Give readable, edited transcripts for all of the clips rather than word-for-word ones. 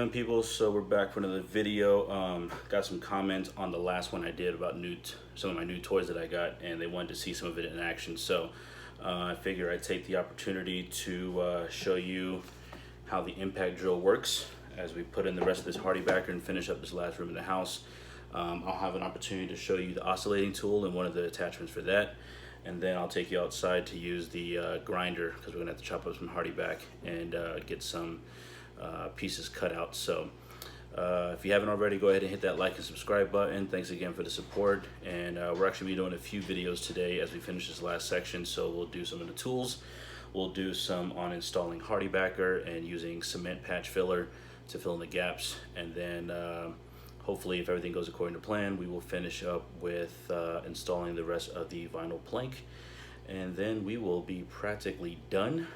afternoon, people. So we're back for another video. Got some comments on the last one I did about some of my new toys that I got, and they wanted to see some of it in action. So I figure I'd take the opportunity to show you how the impact drill works as we put in the rest of this hardy backer and finish up this last room in the house. I'll have an opportunity to show you the oscillating tool and one of the attachments for that. And then I'll take you outside to use the grinder, because we're gonna have to chop up some hardy back and get some pieces cut out. So if you haven't already, go ahead and hit that like and subscribe button. Thanks again for the support. And we're actually be doing a few videos today as we finish this last section. So we'll do some of the tools. We'll do some on installing hardy backer and using cement patch filler to fill in the gaps. And then hopefully, if everything goes according to plan, we will finish up with installing the rest of the vinyl plank. And then we will be practically done.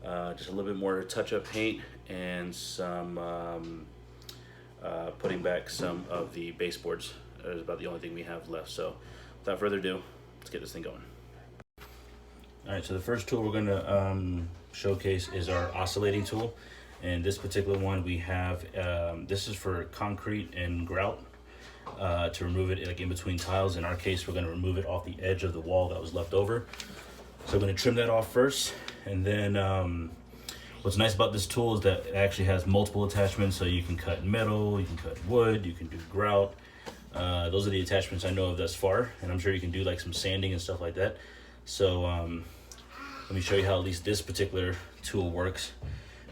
Just a little bit more touch-up paint and some putting back some of the baseboards. That is about the only thing we have left. So without further ado, let's get this thing going. All right, so the first tool we're gonna showcase is our oscillating tool. And this particular one we have, this is for concrete and grout, to remove it like in between tiles. In our case, we're gonna remove it off the edge of the wall that was left over. So I'm gonna trim that off first. And then what's nice about this tool is that it actually has multiple attachments. So you can cut metal, you can cut wood, you can do grout. Those are the attachments I know of thus far. And I'm sure you can do like some sanding and stuff like that. So let me show you how at least this particular tool works.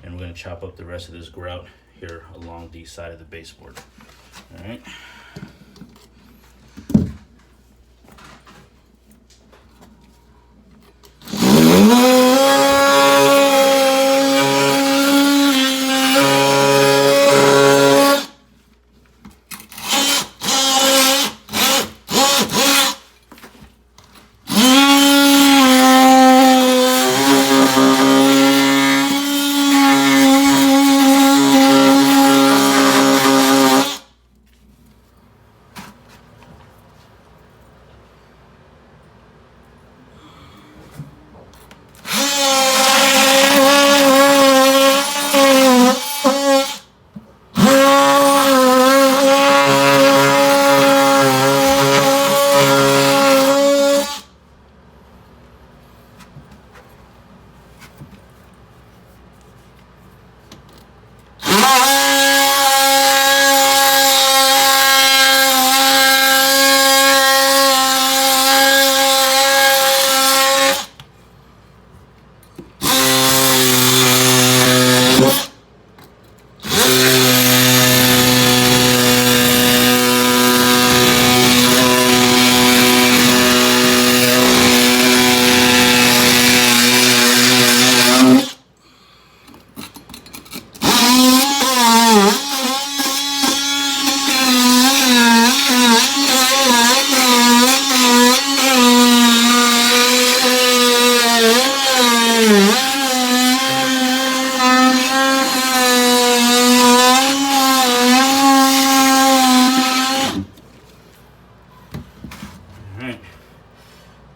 And we're going to chop up the rest of this grout here along the side of the baseboard. All right.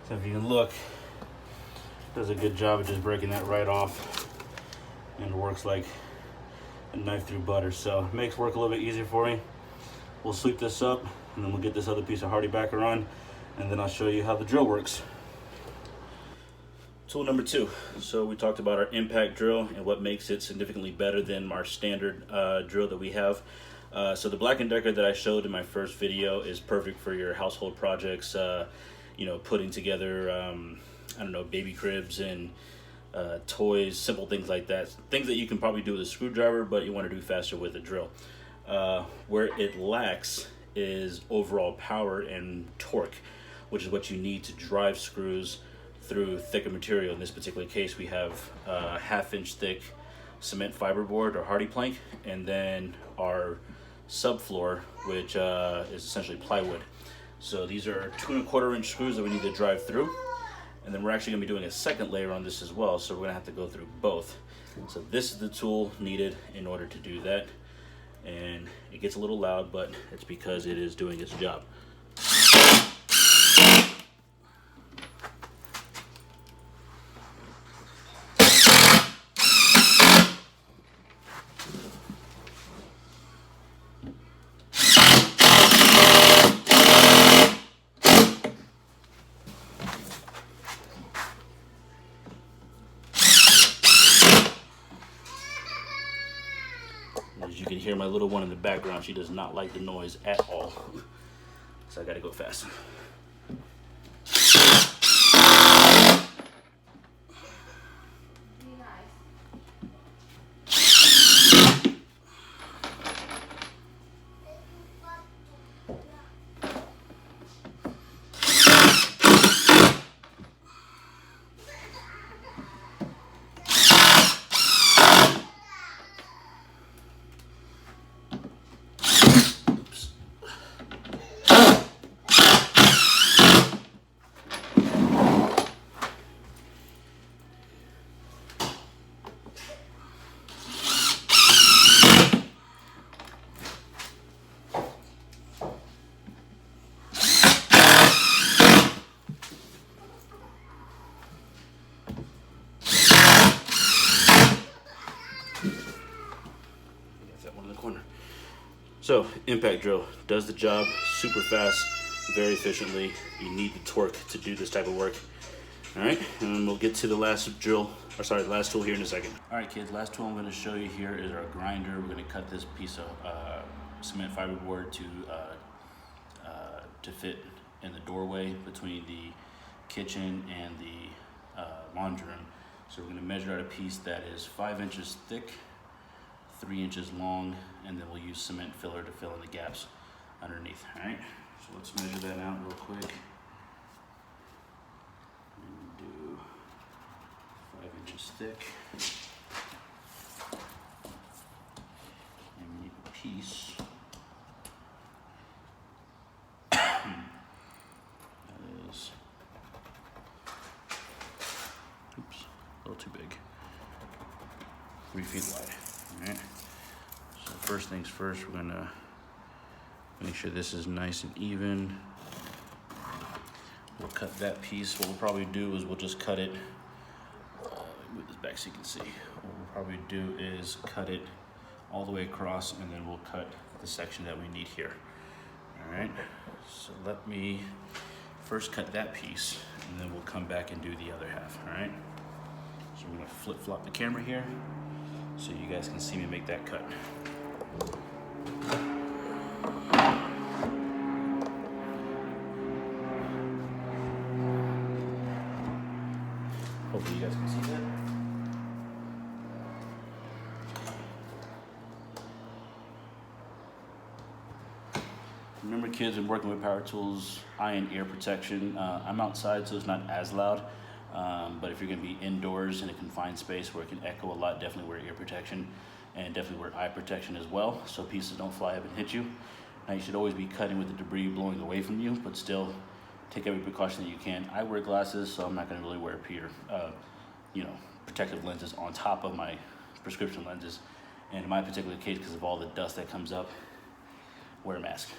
So if you can look, it does a good job of just breaking that right off, and it works like a knife through butter. So it makes work a little bit easier for me. We'll sweep this up, and then we'll get this other piece of hardy backer on, and then I'll show you how the drill works. Tool number 2. So we talked about our impact drill and what makes it significantly better than our standard drill that we have. So the Black & Decker that I showed in my first video is perfect for your household projects, you know, putting together, I don't know, baby cribs and toys, simple things like that. Things that you can probably do with a screwdriver, but you want to do faster with a drill. Where it lacks is overall power and torque, which is what you need to drive screws through thicker material. In this particular case, we have a 1/2 inch thick cement fiberboard or hardy plank, and then our subfloor, which is essentially plywood. So these are 2 1/4 inch screws that we need to drive through, and then we're actually going to be doing a second layer on this as well, so we're going to have to go through both. So this is the tool needed in order to do that, and it gets a little loud, but it's because it is doing its job. my little one in the background. She does not like the noise at all. So I gotta go fast. So, impact drill does the job super fast, very efficiently. You need the torque to do this type of work. All right, and we'll get to the last drill, or sorry, the last tool here in a second. All right, kids, last tool I'm going to show you here is our grinder. We're going to cut this piece of cement fiberboard to fit in the doorway between the kitchen and the laundry room. So we're going to measure out a piece that is 5 inches thick, 3 inches long, and then we'll use cement filler to fill in the gaps underneath. All right, so let's measure that out real quick. And do 5 inches thick. And we need a piece. That is, oops, a little too big. 3 feet wide. All right. So first things first, we're gonna make sure this is nice and even. We'll cut that piece. What we'll probably do is we'll just cut it. Move this back so you can see. What we'll probably do is cut it all the way across, and then we'll cut the section that we need here. All right. So let me first cut that piece, and then we'll come back and do the other half. All right. So we're gonna flip-flop the camera here, so you guys can see me make that cut. Hopefully you guys can see that. Remember, kids, when working with power tools, eye and ear protection. I'm outside, so it's not as loud. But if you're going to be indoors in a confined space where it can echo a lot, definitely wear ear protection, and definitely wear eye protection as well, so pieces don't fly up and hit you. Now, you should always be cutting with the debris blowing away from you, but still take every precaution that you can. I wear glasses, so I'm not going to really wear protective lenses on top of my prescription lenses. And in my particular case, because of all the dust that comes up, wear a mask.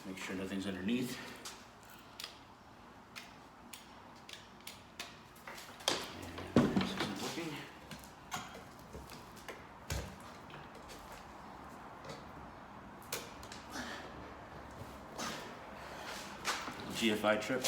Make sure nothing's underneath. And this isn't working. GFI trip.